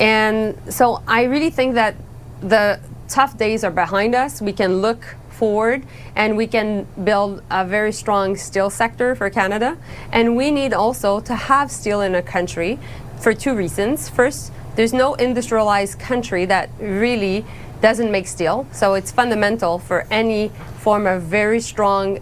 And so I really think that the tough days are behind us. We can look forward and we can build a very strong steel sector for Canada. And we need also to have steel in a country for two reasons. First, there's no industrialized country that really doesn't make steel. So it's fundamental for any form of very strong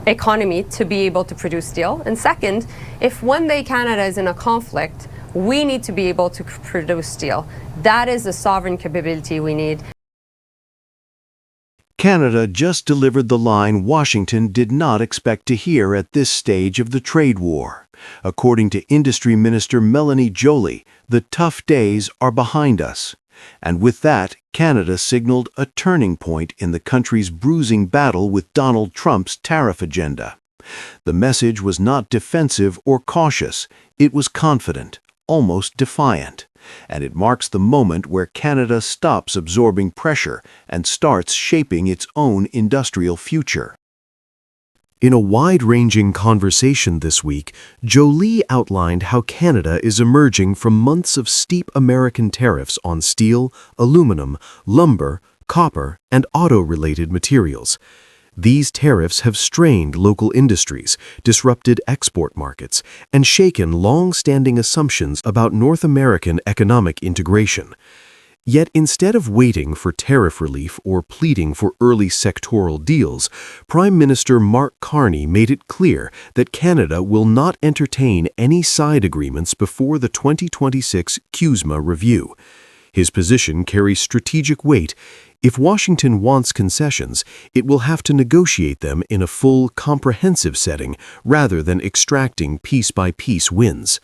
economy to be able to produce steel. And second, if one day Canada is in a conflict, we need to be able to produce steel. That is the sovereign capability we need. Canada just delivered the line Washington did not expect to hear at this stage of the trade war. According to Industry Minister Mélanie Joly, the tough days are behind us. And with that, Canada signaled a turning point in the country's bruising battle with Donald Trump's tariff agenda. The message was not defensive or cautious, it was confident, almost defiant. And it marks the moment where Canada stops absorbing pressure and starts shaping its own industrial future. In a wide-ranging conversation this week, Joly outlined how Canada is emerging from months of steep American tariffs on steel, aluminum, lumber, copper, and auto-related materials. These tariffs have strained local industries, disrupted export markets, and shaken long-standing assumptions about North American economic integration. Yet instead of waiting for tariff relief or pleading for early sectoral deals, Prime Minister Mark Carney made it clear that Canada will not entertain any side agreements before the 2026 CUSMA review. His position carries strategic weight. If Washington wants concessions, it will have to negotiate them in a full, comprehensive setting rather than extracting piece-by-piece wins.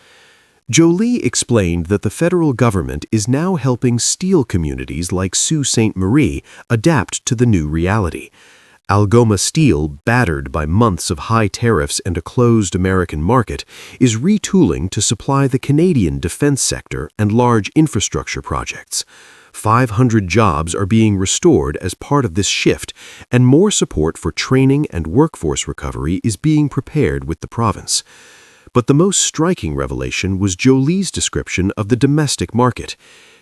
Joly explained that the federal government is now helping steel communities like Sault Ste. Marie adapt to the new reality. Algoma Steel, battered by months of high tariffs and a closed American market, is retooling to supply the Canadian defense sector and large infrastructure projects. 500 jobs are being restored as part of this shift, and more support for training and workforce recovery is being prepared with the province. But the most striking revelation was Joly's description of the domestic market.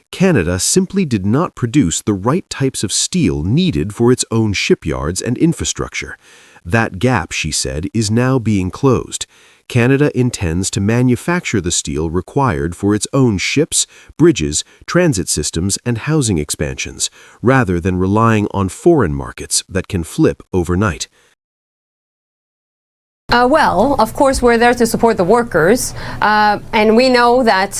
Canada simply did not produce the right types of steel needed for its own shipyards and infrastructure. That gap, she said, is now being closed. Canada intends to manufacture the steel required for its own ships, bridges, transit systems, and housing expansions, rather than relying on foreign markets that can flip overnight. Well, of course, we're there to support the workers, and we know that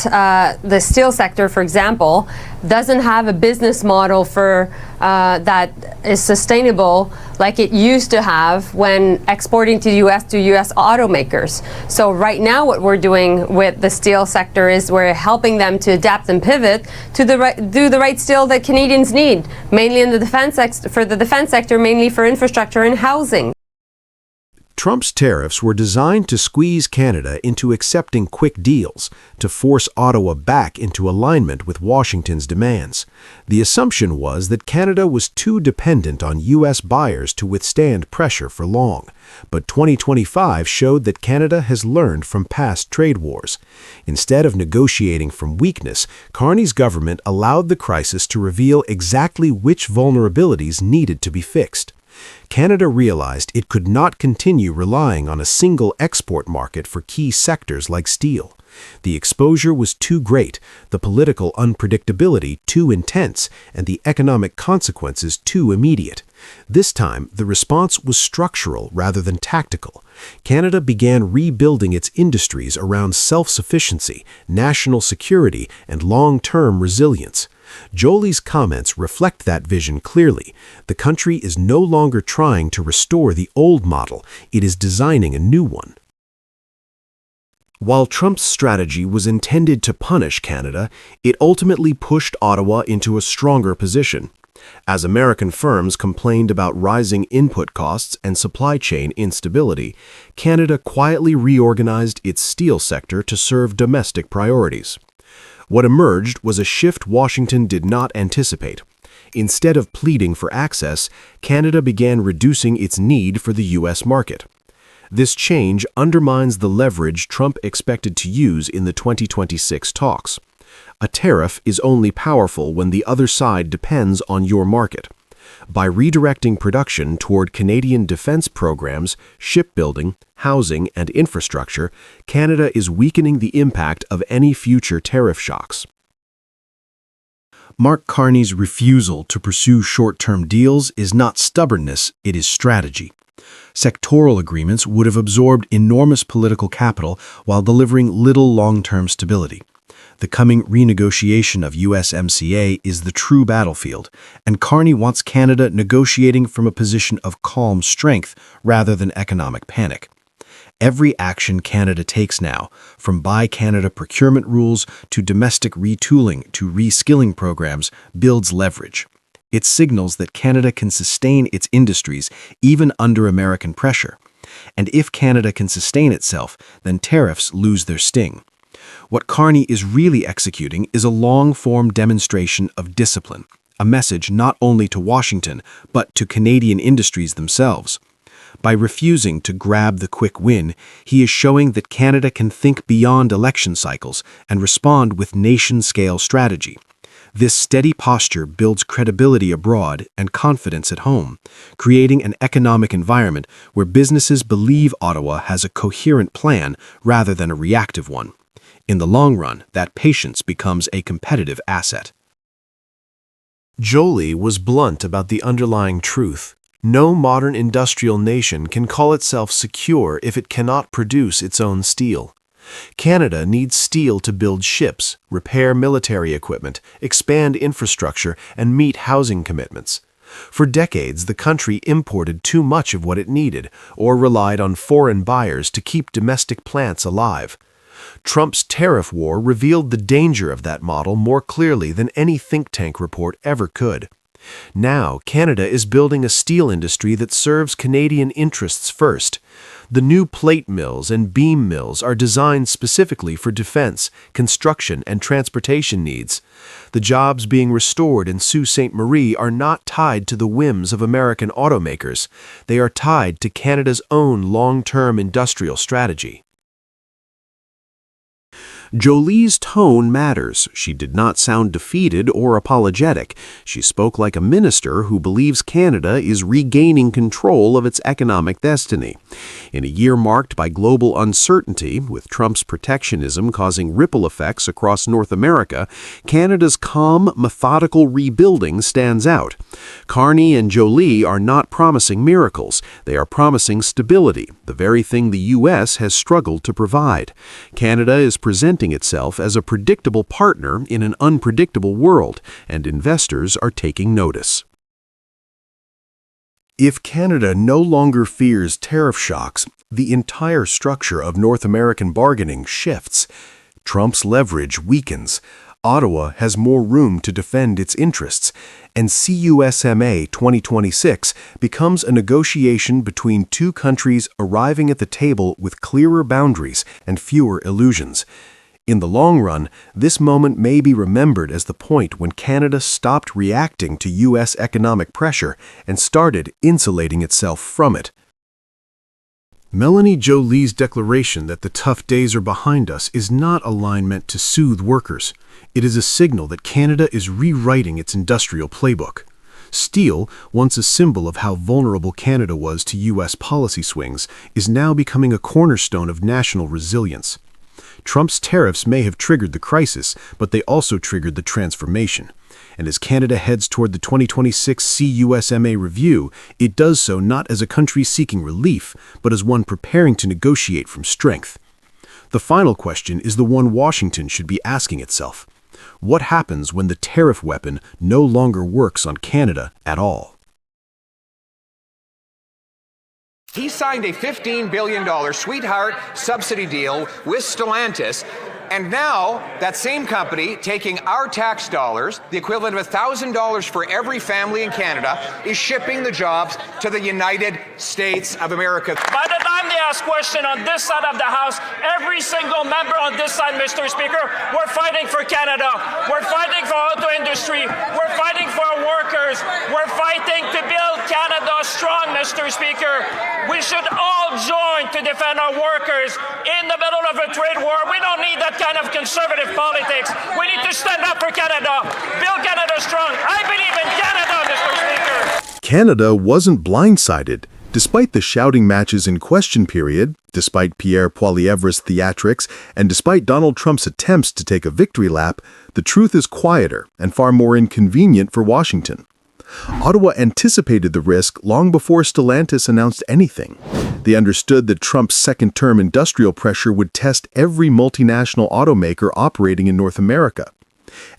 the steel sector, for example, doesn't have a business model for that is sustainable like it used to have when exporting to the U.S. to U.S. automakers. So right now what we're doing with the steel sector is we're helping them to adapt and pivot to do the right steel that Canadians need, mainly in the defense sector, mainly for infrastructure and housing. Trump's tariffs were designed to squeeze Canada into accepting quick deals, to force Ottawa back into alignment with Washington's demands. The assumption was that Canada was too dependent on U.S. buyers to withstand pressure for long. But 2025 showed that Canada has learned from past trade wars. Instead of negotiating from weakness, Carney's government allowed the crisis to reveal exactly which vulnerabilities needed to be fixed. Canada realized it could not continue relying on a single export market for key sectors like steel. The exposure was too great, the political unpredictability too intense, and the economic consequences too immediate. This time, the response was structural rather than tactical. Canada began rebuilding its industries around self-sufficiency, national security, and long-term resilience. Joly's comments reflect that vision clearly. The country is no longer trying to restore the old model, it is designing a new one. While Trump's strategy was intended to punish Canada, it ultimately pushed Ottawa into a stronger position. As American firms complained about rising input costs and supply chain instability, Canada quietly reorganized its steel sector to serve domestic priorities. What emerged was a shift Washington did not anticipate. Instead of pleading for access, Canada began reducing its need for the U.S. market. This change undermines the leverage Trump expected to use in the 2026 talks. A tariff is only powerful when the other side depends on your market. By redirecting production toward Canadian defense programs, shipbuilding, housing, and infrastructure, Canada is weakening the impact of any future tariff shocks. Mark Carney's refusal to pursue short-term deals is not stubbornness, it is strategy. Sectoral agreements would have absorbed enormous political capital while delivering little long-term stability. The coming renegotiation of USMCA is the true battlefield, and Carney wants Canada negotiating from a position of calm strength rather than economic panic. Every action Canada takes now, from Buy Canada procurement rules to domestic retooling to reskilling programs, builds leverage. It signals that Canada can sustain its industries even under American pressure. And if Canada can sustain itself, then tariffs lose their sting. What Carney is really executing is a long-form demonstration of discipline, a message not only to Washington, but to Canadian industries themselves. By refusing to grab the quick win, he is showing that Canada can think beyond election cycles and respond with nation-scale strategy. This steady posture builds credibility abroad and confidence at home, creating an economic environment where businesses believe Ottawa has a coherent plan rather than a reactive one. In the long run, that patience becomes a competitive asset. Joly was blunt about the underlying truth. No modern industrial nation can call itself secure if it cannot produce its own steel. Canada needs steel to build ships, repair military equipment, expand infrastructure, and meet housing commitments. For decades, the country imported too much of what it needed, or relied on foreign buyers to keep domestic plants alive. Trump's tariff war revealed the danger of that model more clearly than any think tank report ever could. Now, Canada is building a steel industry that serves Canadian interests first. The new plate mills and beam mills are designed specifically for defense, construction, and transportation needs. The jobs being restored in Sault Ste. Marie are not tied to the whims of American automakers. They are tied to Canada's own long-term industrial strategy. Joly's tone matters. She did not sound defeated or apologetic. She spoke like a minister who believes Canada is regaining control of its economic destiny. In a year marked by global uncertainty, with Trump's protectionism causing ripple effects across North America, Canada's calm, methodical rebuilding stands out. Carney and Joly are not promising miracles. They are promising stability, the very thing the U.S. has struggled to provide. Canada is presenting itself as a predictable partner in an unpredictable world, and investors are taking notice. If Canada no longer fears tariff shocks, the entire structure of North American bargaining shifts. Trump's leverage weakens. Ottawa has more room to defend its interests, and CUSMA 2026 becomes a negotiation between two countries arriving at the table with clearer boundaries and fewer illusions. In the long run, this moment may be remembered as the point when Canada stopped reacting to U.S. economic pressure and started insulating itself from it. Mélanie Joly's declaration that the tough days are behind us is not a line meant to soothe workers. It is a signal that Canada is rewriting its industrial playbook. Steel, once a symbol of how vulnerable Canada was to U.S. policy swings, is now becoming a cornerstone of national resilience. Trump's tariffs may have triggered the crisis, but they also triggered the transformation. And as Canada heads toward the 2026 CUSMA review, it does so not as a country seeking relief, but as one preparing to negotiate from strength. The final question is the one Washington should be asking itself. What happens when the tariff weapon no longer works on Canada at all? He signed a $15 billion sweetheart subsidy deal with Stellantis, and now that same company, taking our tax dollars, the equivalent of $1,000 for every family in Canada, is shipping the jobs to the United States of America. By the time they ask questions on this side of the House, every single member on this side, Mr. Speaker, we're fighting for Canada. We're fighting for auto industry. We're fighting for our workers. We're fighting to build Canada Canada strong, Mr. Speaker. We should all join to defend our workers in the middle of a trade war. We don't need that kind of conservative politics. We need to stand up for Canada, build Canada strong. I believe in Canada, Mr. Speaker. Canada wasn't blindsided. Despite the shouting matches in question period, despite Pierre Poilievre's theatrics, and despite Donald Trump's attempts to take a victory lap, the truth is quieter and far more inconvenient for Washington. Ottawa anticipated the risk long before Stellantis announced anything. They understood that Trump's second-term industrial pressure would test every multinational automaker operating in North America.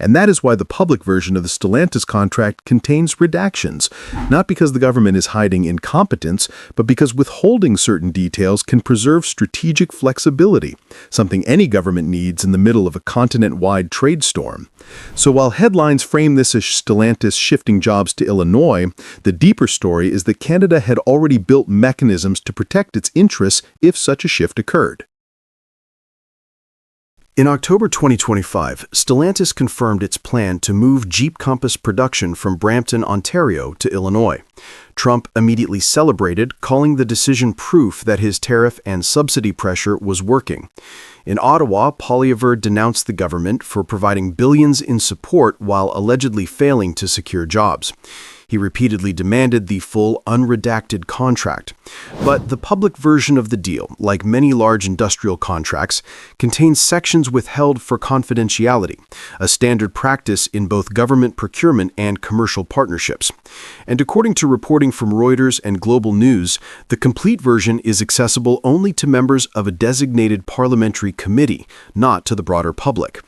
And that is why the public version of the Stellantis contract contains redactions, not because the government is hiding incompetence, but because withholding certain details can preserve strategic flexibility, something any government needs in the middle of a continent-wide trade storm. So while headlines frame this as Stellantis shifting jobs to Illinois, the deeper story is that Canada had already built mechanisms to protect its interests if such a shift occurred. In October 2025, Stellantis confirmed its plan to move Jeep Compass production from Brampton, Ontario to Illinois. Trump immediately celebrated, calling the decision proof that his tariff and subsidy pressure was working. In Ottawa, Poilievre denounced the government for providing billions in support while allegedly failing to secure jobs. He repeatedly demanded the full, unredacted contract. But the public version of the deal, like many large industrial contracts, contains sections withheld for confidentiality, a standard practice in both government procurement and commercial partnerships. And according to reporting from Reuters and Global News, the complete version is accessible only to members of a designated parliamentary committee, not to the broader public.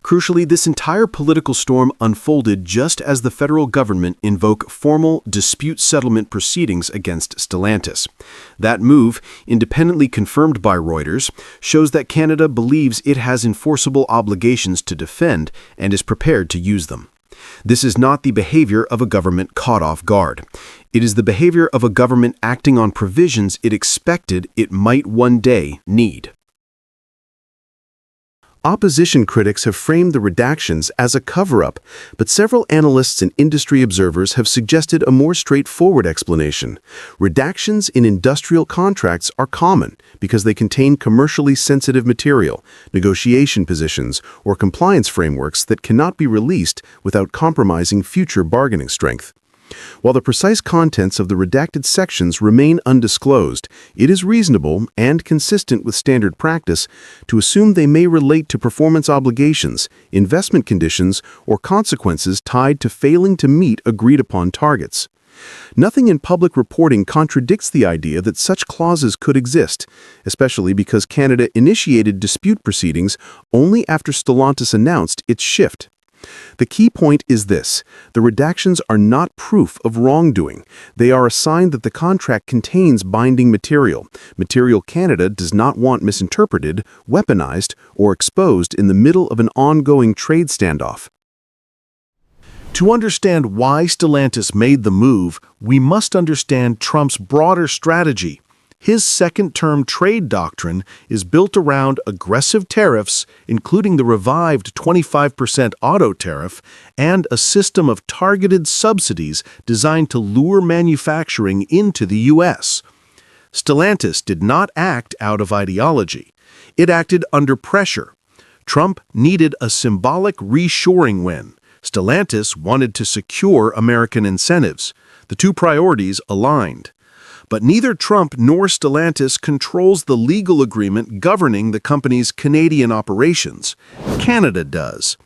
Crucially, this entire political storm unfolded just as the federal government invoked formal dispute settlement proceedings against Stellantis. That move, independently confirmed by Reuters, shows that Canada believes it has enforceable obligations to defend and is prepared to use them. This is not the behavior of a government caught off guard. It is the behavior of a government acting on provisions it expected it might one day need. Opposition critics have framed the redactions as a cover-up, but several analysts and industry observers have suggested a more straightforward explanation. Redactions in industrial contracts are common because they contain commercially sensitive material, negotiation positions, or compliance frameworks that cannot be released without compromising future bargaining strength. While the precise contents of the redacted sections remain undisclosed, it is reasonable and consistent with standard practice to assume they may relate to performance obligations, investment conditions, or consequences tied to failing to meet agreed-upon targets. Nothing in public reporting contradicts the idea that such clauses could exist, especially because Canada initiated dispute proceedings only after Stellantis announced its shift. The key point is this: the redactions are not proof of wrongdoing. They are a sign that the contract contains binding material Canada does not want misinterpreted, weaponized, or exposed in the middle of an ongoing trade standoff. To understand why Stellantis made the move, we must understand Trump's broader strategy. His second-term trade doctrine is built around aggressive tariffs, including the revived 25% auto tariff, and a system of targeted subsidies designed to lure manufacturing into the U.S. Stellantis did not act out of ideology. It acted under pressure. Trump needed a symbolic reshoring win. Stellantis wanted to secure American incentives. The two priorities aligned. But neither Trump nor Stellantis controls the legal agreement governing the company's Canadian operations. Canada does.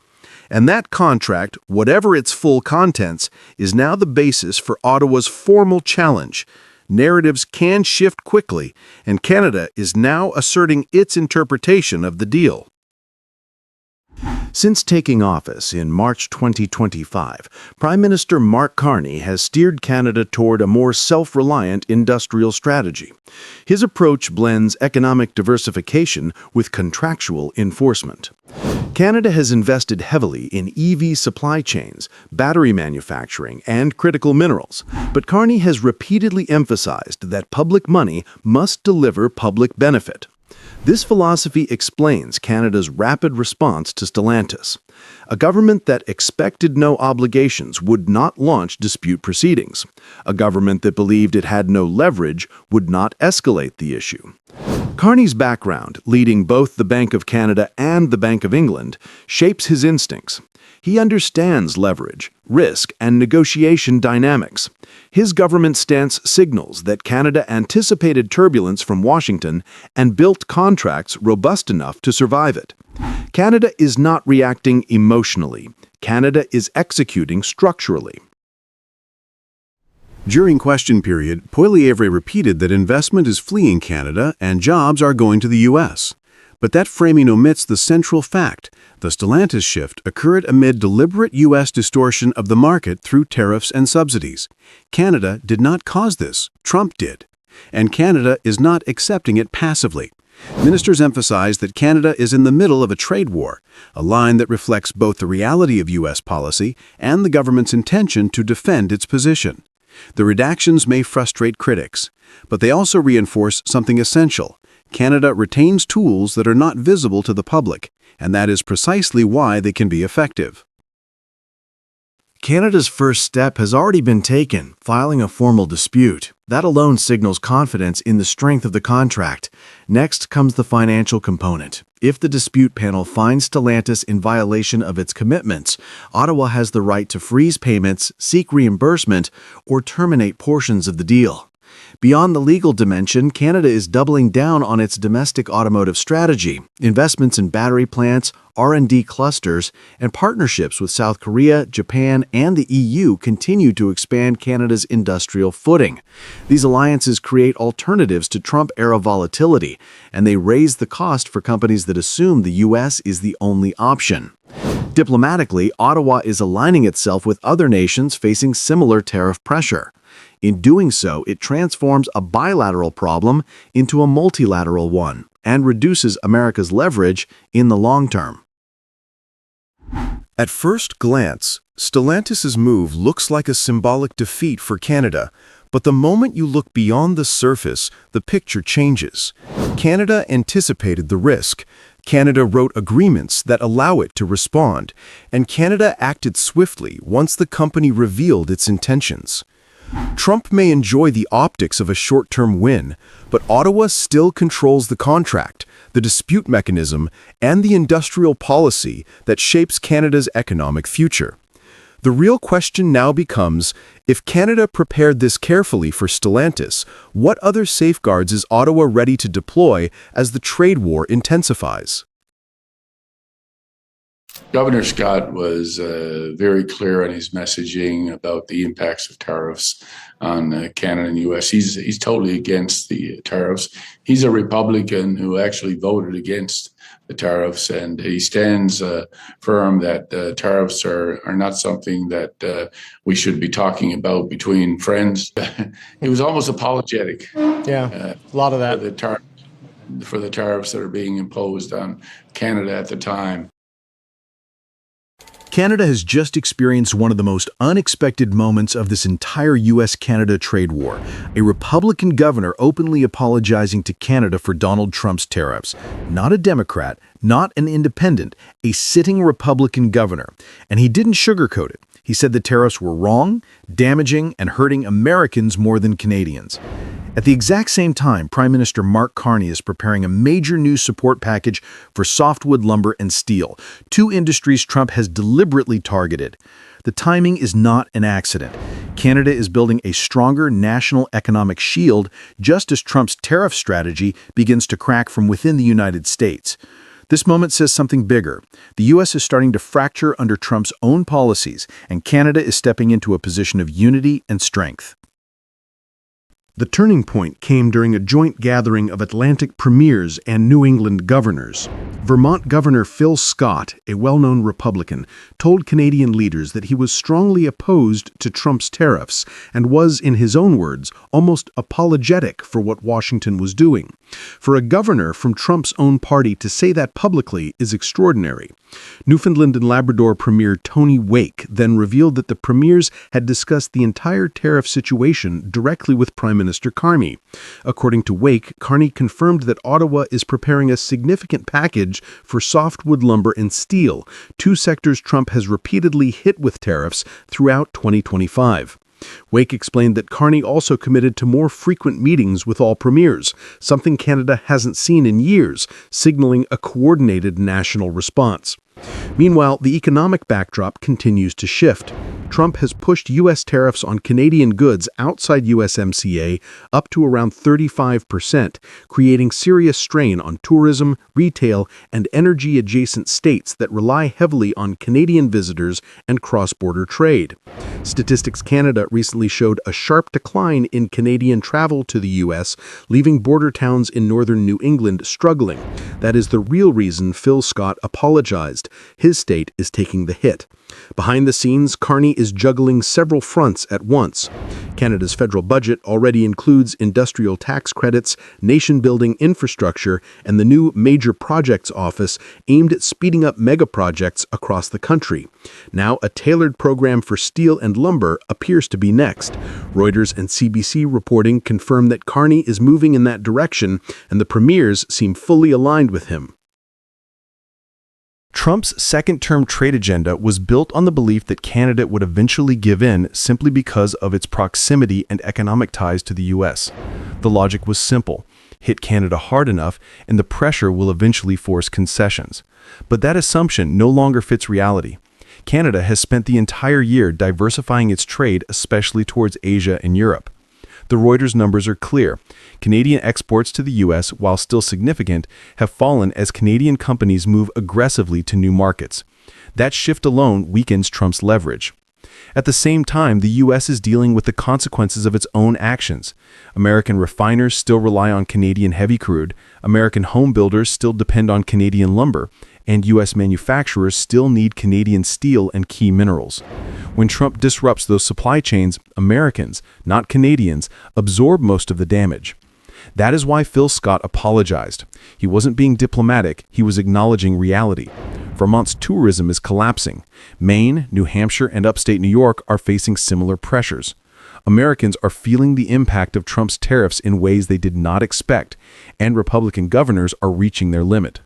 And that contract, whatever its full contents, is now the basis for Ottawa's formal challenge. Narratives can shift quickly, and Canada is now asserting its interpretation of the deal. Since taking office in March 2025, Prime Minister Mark Carney has steered Canada toward a more self-reliant industrial strategy. His approach blends economic diversification with contractual enforcement. Canada has invested heavily in EV supply chains, battery manufacturing, and critical minerals, but Carney has repeatedly emphasized that public money must deliver public benefit. This philosophy explains Canada's rapid response to Stellantis. A government that expected no obligations would not launch dispute proceedings. A government that believed it had no leverage would not escalate the issue. Carney's background, leading both the Bank of Canada and the Bank of England, shapes his instincts. He understands leverage, risk, and negotiation dynamics. His government stance signals that Canada anticipated turbulence from Washington and built contracts robust enough to survive it. Canada is not reacting emotionally. Canada is executing structurally. During question period, Poilievre repeated that investment is fleeing Canada and jobs are going to the U.S. But that framing omits the central fact. The Stellantis shift occurred amid deliberate U.S. distortion of the market through tariffs and subsidies. Canada did not cause this. Trump did. And Canada is not accepting it passively. Ministers emphasize that Canada is in the middle of a trade war, a line that reflects both the reality of U.S. policy and the government's intention to defend its position. The redactions may frustrate critics, but they also reinforce something essential. Canada retains tools that are not visible to the public, and that is precisely why they can be effective. Canada's first step has already been taken, filing a formal dispute. That alone signals confidence in the strength of the contract. Next comes the financial component. If the dispute panel finds Stellantis in violation of its commitments, Ottawa has the right to freeze payments, seek reimbursement, or terminate portions of the deal. Beyond the legal dimension, Canada is doubling down on its domestic automotive strategy. Investments in battery plants, R&D clusters, and partnerships with South Korea, Japan, and the EU continue to expand Canada's industrial footing. These alliances create alternatives to Trump-era volatility, and they raise the cost for companies that assume the U.S. is the only option. Diplomatically, Ottawa is aligning itself with other nations facing similar tariff pressure. In doing so, it transforms a bilateral problem into a multilateral one and reduces America's leverage in the long term. At first glance, Stellantis' move looks like a symbolic defeat for Canada, but the moment you look beyond the surface, the picture changes. Canada anticipated the risk. Canada wrote agreements that allow it to respond, and Canada acted swiftly once the company revealed its intentions. Trump may enjoy the optics of a short-term win, but Ottawa still controls the contract, the dispute mechanism, and the industrial policy that shapes Canada's economic future. The real question now becomes, if Canada prepared this carefully for Stellantis, what other safeguards is Ottawa ready to deploy as the trade war intensifies? Governor Scott was very clear on his messaging about the impacts of tariffs on Canada and U.S. He's totally against the tariffs. He's a Republican who actually voted against the tariffs, and he stands firm that tariffs are not something that we should be talking about between friends. He was almost apologetic. A lot of that. For the tariffs that are being imposed on Canada at the time. Canada has just experienced one of the most unexpected moments of this entire U.S.-Canada trade war. A Republican governor openly apologizing to Canada for Donald Trump's tariffs. Not a Democrat, not an independent, a sitting Republican governor. And he didn't sugarcoat it. He said the tariffs were wrong, damaging, and hurting Americans more than Canadians. At the exact same time, Prime Minister Mark Carney is preparing a major new support package for softwood lumber and steel, two industries Trump has deliberately targeted. The timing is not an accident. Canada is building a stronger national economic shield just as Trump's tariff strategy begins to crack from within the United States. This moment says something bigger. The U.S. is starting to fracture under Trump's own policies, and Canada is stepping into a position of unity and strength. The turning point came during a joint gathering of Atlantic premiers and New England governors. Vermont Governor Phil Scott, a well-known Republican, told Canadian leaders that he was strongly opposed to Trump's tariffs and was, in his own words, almost apologetic for what Washington was doing. For a governor from Trump's own party to say that publicly is extraordinary. Newfoundland and Labrador Premier Tony Wake then revealed that the premiers had discussed the entire tariff situation directly with Prime Minister Carney. According to Wake, Carney confirmed that Ottawa is preparing a significant package for softwood lumber and steel, two sectors Trump has repeatedly hit with tariffs throughout 2025. Wake explained that Carney also committed to more frequent meetings with all premiers, something Canada hasn't seen in years, signaling a coordinated national response. Meanwhile, the economic backdrop continues to shift. Trump has pushed U.S. tariffs on Canadian goods outside USMCA up to around 35%, creating serious strain on tourism, retail, and energy-adjacent states that rely heavily on Canadian visitors and cross-border trade. Statistics Canada recently showed a sharp decline in Canadian travel to the U.S., leaving border towns in northern New England struggling. That is the real reason Phil Scott apologized. His state is taking the hit. Behind the scenes, Carney is juggling several fronts at once. Canada's federal budget already includes industrial tax credits, nation-building infrastructure, and the new Major Projects Office aimed at speeding up mega-projects across the country. Now, a tailored program for steel and lumber appears to be next. Reuters and CBC reporting confirm that Carney is moving in that direction, and the premiers seem fully aligned with him. Trump's second-term trade agenda was built on the belief that Canada would eventually give in simply because of its proximity and economic ties to the U.S. The logic was simple. Hit Canada hard enough, and the pressure will eventually force concessions. But that assumption no longer fits reality. Canada has spent the entire year diversifying its trade, especially towards Asia and Europe. The Reuters numbers are clear. Canadian exports to the U.S., while still significant, have fallen as Canadian companies move aggressively to new markets. That shift alone weakens Trump's leverage. At the same time, the U.S. is dealing with the consequences of its own actions. American refiners still rely on Canadian heavy crude, American home builders still depend on Canadian lumber, and U.S. manufacturers still need Canadian steel and key minerals. When Trump disrupts those supply chains, Americans, not Canadians, absorb most of the damage. That is why Phil Scott apologized. He wasn't being diplomatic, he was acknowledging reality. Vermont's tourism is collapsing. Maine, New Hampshire, and upstate New York are facing similar pressures. Americans are feeling the impact of Trump's tariffs in ways they did not expect, and Republican governors are reaching their limit.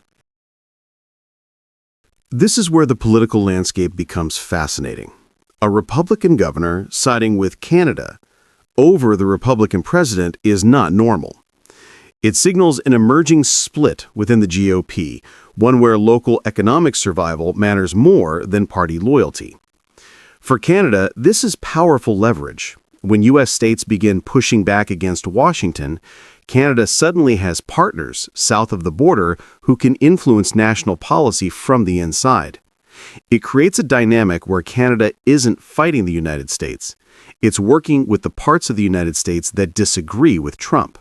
This is where the political landscape becomes fascinating. A Republican governor siding with Canada over the Republican president is not normal. It signals an emerging split within the GOP, one where local economic survival matters more than party loyalty. For Canada, this is powerful leverage. When U.S. states begin pushing back against Washington, Canada suddenly has partners south of the border who can influence national policy from the inside. It creates a dynamic where Canada isn't fighting the United States. It's working with the parts of the United States that disagree with Trump.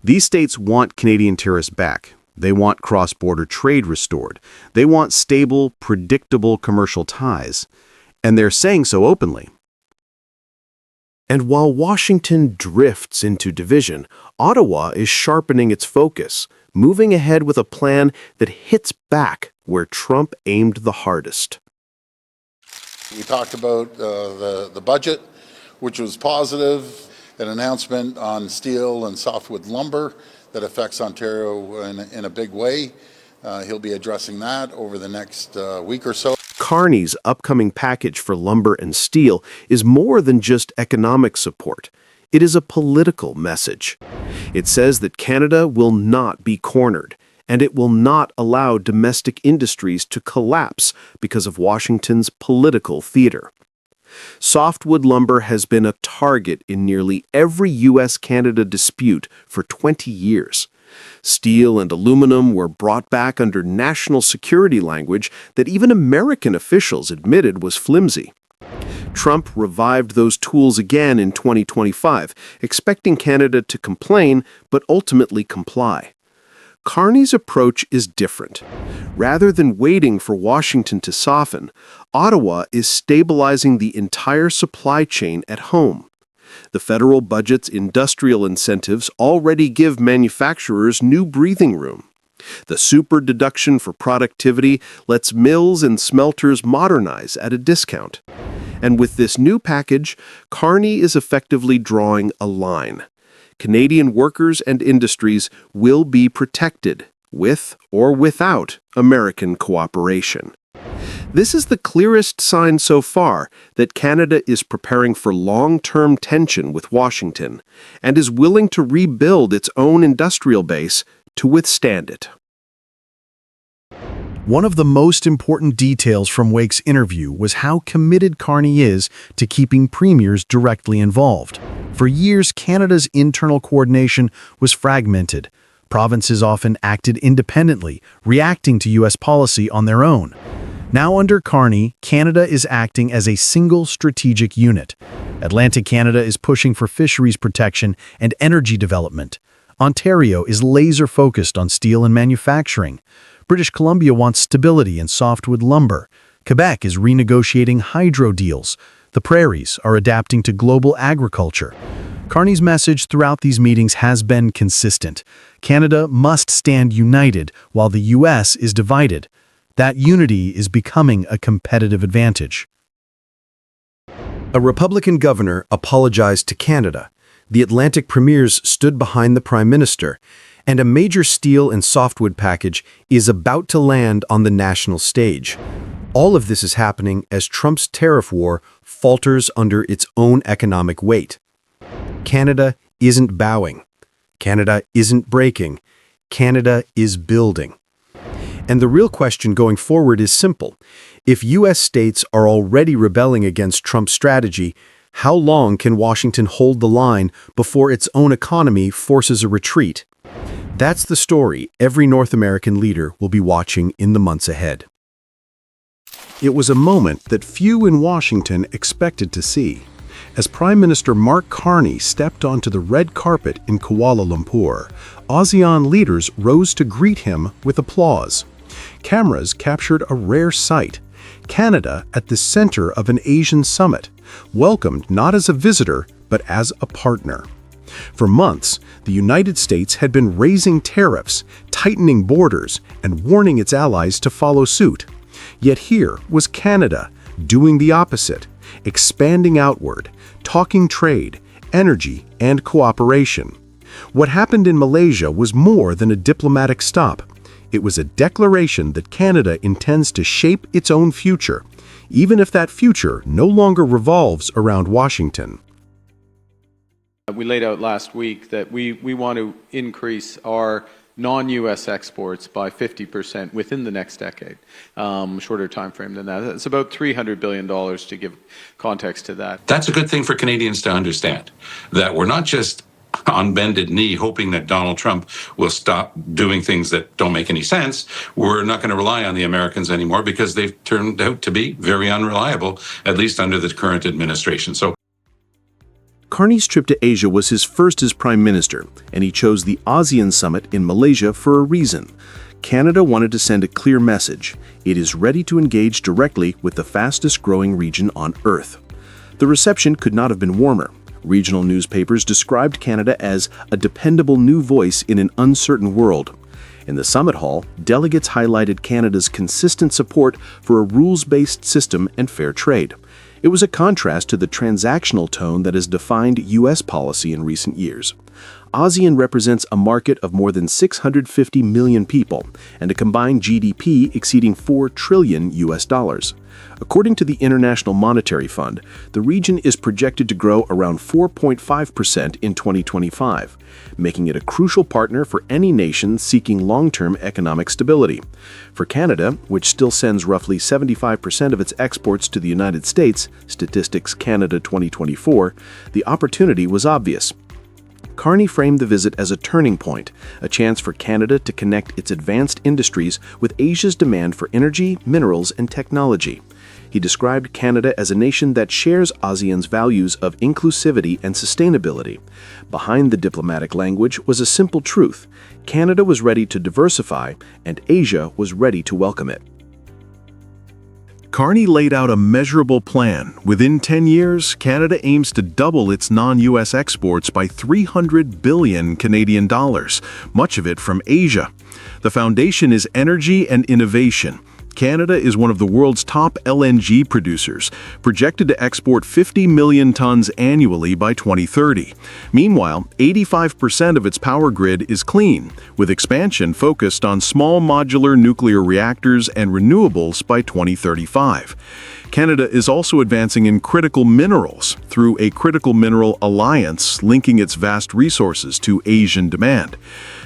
These states want Canadian tariffs back. They want cross-border trade restored. They want stable, predictable commercial ties. And they're saying so openly. And while Washington drifts into division, Ottawa is sharpening its focus, moving ahead with a plan that hits back where Trump aimed the hardest. We talked about the budget, which was positive, an announcement on steel and softwood lumber that affects Ontario in a big way. He'll be addressing that over the next week or so. Carney's upcoming package for lumber and steel is more than just economic support. It is a political message. It says that Canada will not be cornered, and it will not allow domestic industries to collapse because of Washington's political theater. Softwood lumber has been a target in nearly every U.S.-Canada dispute for 20 years. Steel and aluminum were brought back under national security language that even American officials admitted was flimsy. Trump revived those tools again in 2025, expecting Canada to complain but ultimately comply. Carney's approach is different. Rather than waiting for Washington to soften, Ottawa is stabilizing the entire supply chain at home. The federal budget's industrial incentives already give manufacturers new breathing room. The super deduction for productivity lets mills and smelters modernize at a discount. And with this new package, Carney is effectively drawing a line. Canadian workers and industries will be protected, with or without American cooperation. This is the clearest sign so far that Canada is preparing for long-term tension with Washington and is willing to rebuild its own industrial base to withstand it. One of the most important details from Wake's interview was how committed Carney is to keeping premiers directly involved. For years, Canada's internal coordination was fragmented. Provinces often acted independently, reacting to U.S. policy on their own. Now under Carney, Canada is acting as a single strategic unit. Atlantic Canada is pushing for fisheries protection and energy development. Ontario is laser-focused on steel and manufacturing. British Columbia wants stability in softwood lumber. Quebec is renegotiating hydro deals. The prairies are adapting to global agriculture. Carney's message throughout these meetings has been consistent. Canada must stand united while the U.S. is divided. That unity is becoming a competitive advantage. A Republican governor apologized to Canada. The Atlantic premiers stood behind the Prime Minister, and a major steel and softwood package is about to land on the national stage. All of this is happening as Trump's tariff war falters under its own economic weight. Canada isn't bowing. Canada isn't breaking. Canada is building. And the real question going forward is simple. If U.S. states are already rebelling against Trump's strategy, how long can Washington hold the line before its own economy forces a retreat? That's the story every North American leader will be watching in the months ahead. It was a moment that few in Washington expected to see. As Prime Minister Mark Carney stepped onto the red carpet in Kuala Lumpur, ASEAN leaders rose to greet him with applause. Cameras captured a rare sight: Canada at the center of an Asian summit, welcomed not as a visitor, but as a partner. For months, the United States had been raising tariffs, tightening borders, and warning its allies to follow suit. Yet here was Canada, doing the opposite, expanding outward, talking trade, energy, and cooperation. What happened in Malaysia was more than a diplomatic stop. It was a declaration that Canada intends to shape its own future, even if that future no longer revolves around Washington. We laid out last week that we want to increase our non-U.S. exports by 50% within the next decade, shorter time frame than that. It's about $300 billion to give context to that. That's a good thing for Canadians to understand, that we're not just on bended knee hoping that Donald Trump will stop doing things that don't make any sense. We're not going to rely on the Americans anymore because they've turned out to be very unreliable, at least under the current administration. So Carney's trip to Asia was his first as Prime Minister, and he chose the ASEAN summit in Malaysia for a reason. Canada wanted to send a clear message. It is ready to engage directly with the fastest-growing region on Earth. The reception could not have been warmer. Regional newspapers described Canada as a dependable new voice in an uncertain world. In the summit hall, delegates highlighted Canada's consistent support for a rules-based system and fair trade. It was a contrast to the transactional tone that has defined U.S. policy in recent years. ASEAN represents a market of more than 650 million people and a combined GDP exceeding $4 trillion US. According to the International Monetary Fund, the region is projected to grow around 4.5% in 2025, making it a crucial partner for any nation seeking long-term economic stability. For Canada, which still sends roughly 75% of its exports to the United States, Statistics Canada 2024, the opportunity was obvious. Carney framed the visit as a turning point, a chance for Canada to connect its advanced industries with Asia's demand for energy, minerals, and technology. He described Canada as a nation that shares ASEAN's values of inclusivity and sustainability. Behind the diplomatic language was a simple truth: Canada was ready to diversify, and Asia was ready to welcome it. Carney laid out a measurable plan. Within 10 years, Canada aims to double its non-US exports by 300 billion Canadian dollars, much of it from Asia. The foundation is energy and innovation. Canada is one of the world's top LNG producers, projected to export 50 million tons annually by 2030. Meanwhile, 85% of its power grid is clean, with expansion focused on small modular nuclear reactors and renewables by 2035. Canada is also advancing in critical minerals through a critical mineral alliance linking its vast resources to Asian demand.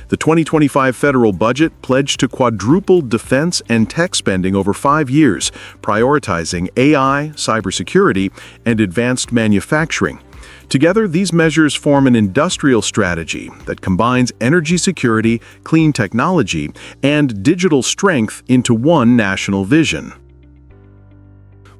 The 2025 federal budget pledged to quadruple defense and tech spending over 5 years, prioritizing AI, cybersecurity, and advanced manufacturing. Together, these measures form an industrial strategy that combines energy security, clean technology, and digital strength into one national vision.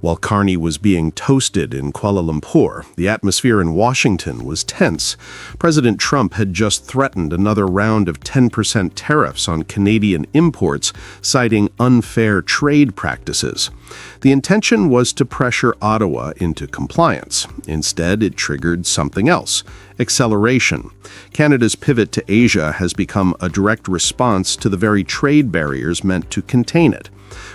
While Carney was being toasted in Kuala Lumpur, the atmosphere in Washington was tense. President Trump had just threatened another round of 10% tariffs on Canadian imports, citing unfair trade practices. The intention was to pressure Ottawa into compliance. Instead, it triggered something else: acceleration. Canada's pivot to Asia has become a direct response to the very trade barriers meant to contain it.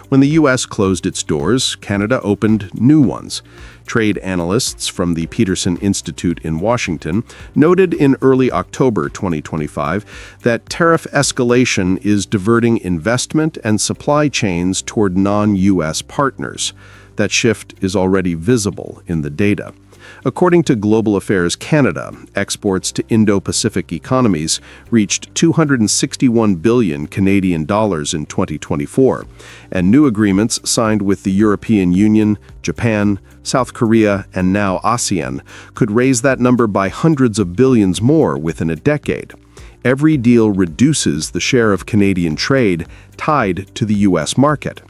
When the U.S. closed its doors, Canada opened new ones. Trade analysts from the Peterson Institute in Washington noted in early October 2025 that tariff escalation is diverting investment and supply chains toward non-U.S. partners. That shift is already visible in the data. According to Global Affairs Canada, exports to Indo-Pacific economies reached 261 billion Canadian dollars in 2024, and new agreements signed with the European Union, Japan, South Korea, and now ASEAN could raise that number by hundreds of billions more within a decade. Every deal reduces the share of Canadian trade tied to the U.S. market.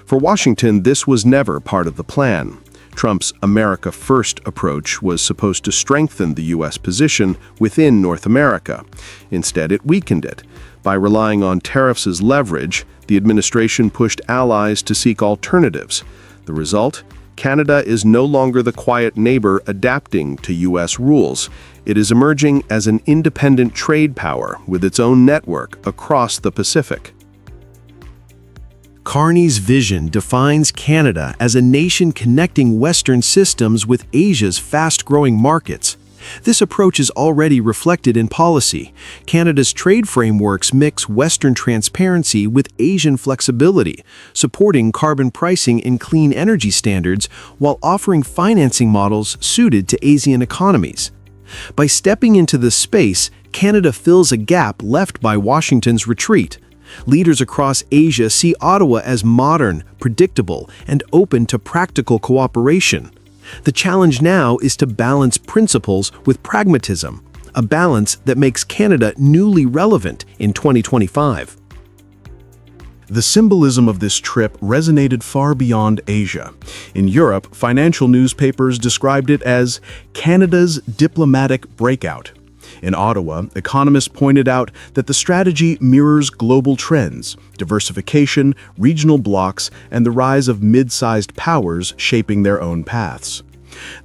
For Washington, this was never part of the plan. Trump's America First approach was supposed to strengthen the U.S. position within North America. Instead, it weakened it. By relying on tariffs as leverage, the administration pushed allies to seek alternatives. The result? Canada is no longer the quiet neighbor adapting to U.S. rules. It is emerging as an independent trade power with its own network across the Pacific. Carney's vision defines Canada as a nation connecting Western systems with Asia's fast-growing markets. This approach is already reflected in policy. Canada's trade frameworks mix Western transparency with Asian flexibility, supporting carbon pricing and clean energy standards while offering financing models suited to Asian economies. By stepping into this space, Canada fills a gap left by Washington's retreat. Leaders across Asia see Ottawa as modern, predictable, and open to practical cooperation. The challenge now is to balance principles with pragmatism, a balance that makes Canada newly relevant in 2025. The symbolism of this trip resonated far beyond Asia. In Europe, financial newspapers described it as Canada's diplomatic breakout. In Ottawa, economists pointed out that the strategy mirrors global trends, diversification, regional blocs, and the rise of mid-sized powers shaping their own paths.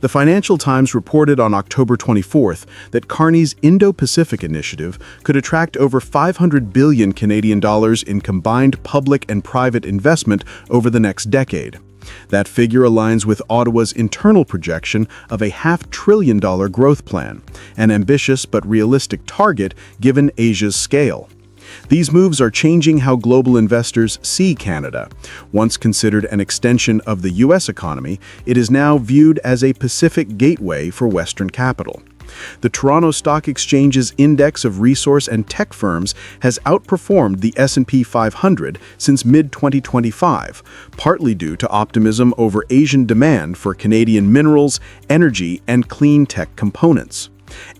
The Financial Times reported on October 24th that Carney's Indo-Pacific initiative could attract over 500 billion Canadian dollars in combined public and private investment over the next decade. That figure aligns with Ottawa's internal projection of a $500 billion growth plan, an ambitious but realistic target given Asia's scale. These moves are changing how global investors see Canada. Once considered an extension of the U.S. economy, it is now viewed as a Pacific gateway for Western capital. The Toronto Stock Exchange's index of resource and tech firms has outperformed the S&P 500 since mid-2025, partly due to optimism over Asian demand for Canadian minerals, energy, and clean tech components.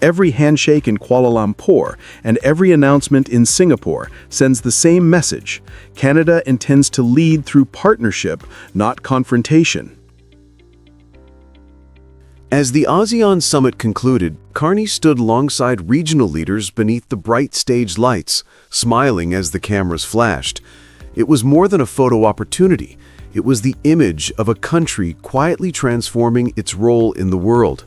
Every handshake in Kuala Lumpur and every announcement in Singapore sends the same message: Canada intends to lead through partnership, not confrontation. As the ASEAN summit concluded, Carney stood alongside regional leaders beneath the bright stage lights, smiling as the cameras flashed. It was more than a photo opportunity. It was the image of a country quietly transforming its role in the world.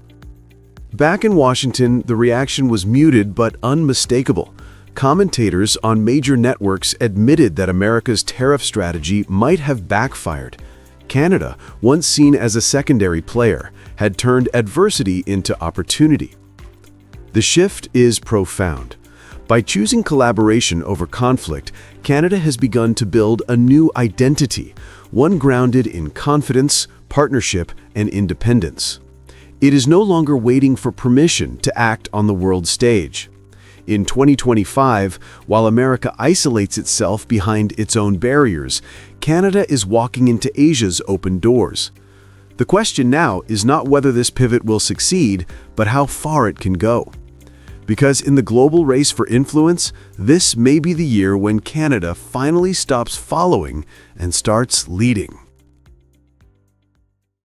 Back in Washington, the reaction was muted but unmistakable. Commentators on major networks admitted that America's tariff strategy might have backfired. Canada, once seen as a secondary player, had turned adversity into opportunity. The shift is profound. By choosing collaboration over conflict, Canada has begun to build a new identity, one grounded in confidence, partnership, and independence. It is no longer waiting for permission to act on the world stage. In 2025, while America isolates itself behind its own barriers, Canada is walking into Asia's open doors. The question now is not whether this pivot will succeed, but how far it can go. Because in the global race for influence, this may be the year when Canada finally stops following and starts leading.